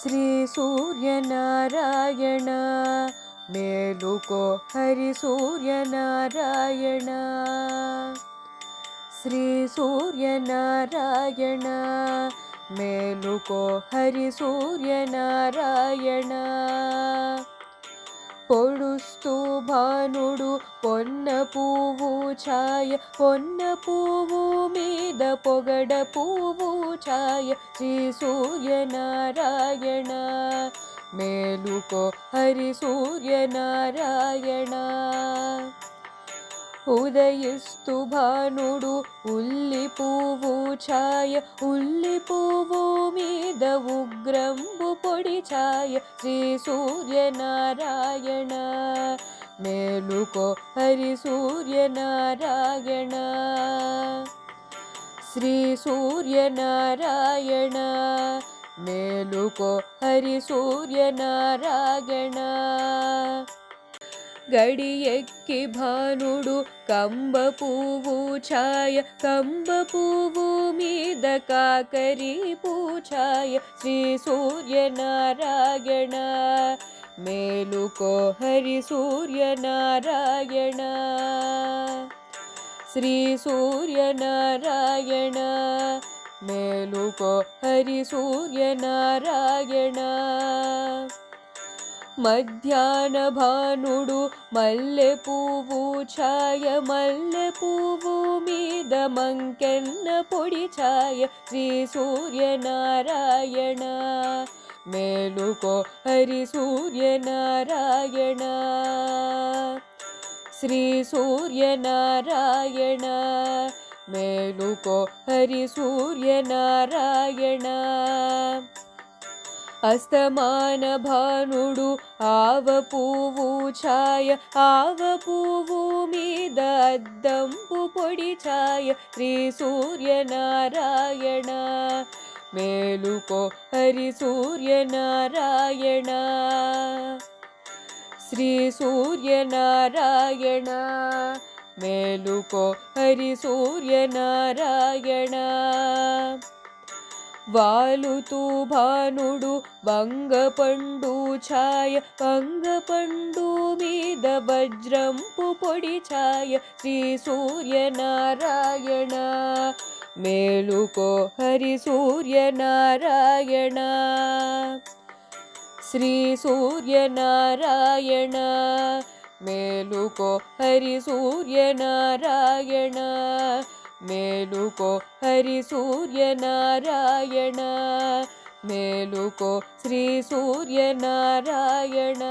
శ్రీ సూర్యనారాయణ మేలుకో హరి సూర్యనారాయణ శ్రీ సూర్యనారాయణ మేలుకో హరి సూర్యనారాయణ పొడుస్తూ భానుడు పొన్న పువ్వు ఛాయ పొన్న పువ్వు మీద పొగడ పువ్వు ఛాయ శ్రీ సూర్యనారాయణ మేలుకో హరి సూర్యనారాయణ ఉదయిస్తు భానుడు ఉల్లి పువ్వు ఛాయ ఉల్లి పువ్వు మీద ఉగ్రంబు పొడి ఛాయ శ్రీ సూర్యనారాయణ మేలుకో హరి సూర్యనారాయణ శ్రీ సూర్యనారాయణ మేలుకో హరి సూర్యనారాయణ గడియెక్కి భానుడు కంబ పువ్వు ఛాయ కంబ పువ్వు మీద కాకరి పూఛాయ శ్రీ సూర్యనారాయణ మేలుకో హరి సూర్యనారాయణ శ్రీ సూర్యనారాయణ మేలుకో హరి సూర్యనారాయణ మధ్యాహ్న భానుడు మల్లె పువ్వు ఛాయ మల్లె పువ్వు మీద మంకెన్న పొడి ఛాయ శ్రీ సూర్యనారాయణ మేలుకో హరి సూర్యనారాయణ శ్రీ సూర్యనారాయణ మేలుకో హరి సూర్యనారాయణ అస్తమాన భానుడు ఆవ పువ్వు ఛాయ ఆవ పువ్వు మీద అద్దంపు పొడి ఛాయ శ్రీ సూర్యనారాయణ మేలుకో హరి సూర్యనారాయణ శ్రీ సూర్యనారాయణ మేలుకో హరి సూర్యనారాయణ వాలుతూ భానుడు వంగపండు ఛాయ వంగపండు మీద వజ్రంపు పొడి ఛాయ శ్రీ సూర్యనారాయణ మేలుకో హరి సూర్యనారాయణ శ్రీ సూర్యనారాయణ మేలుకో హరి సూర్యనారాయణ మేలుకో హరి సూర్యనారాయణ మేలుకో శ్రీ సూర్యనారాయణ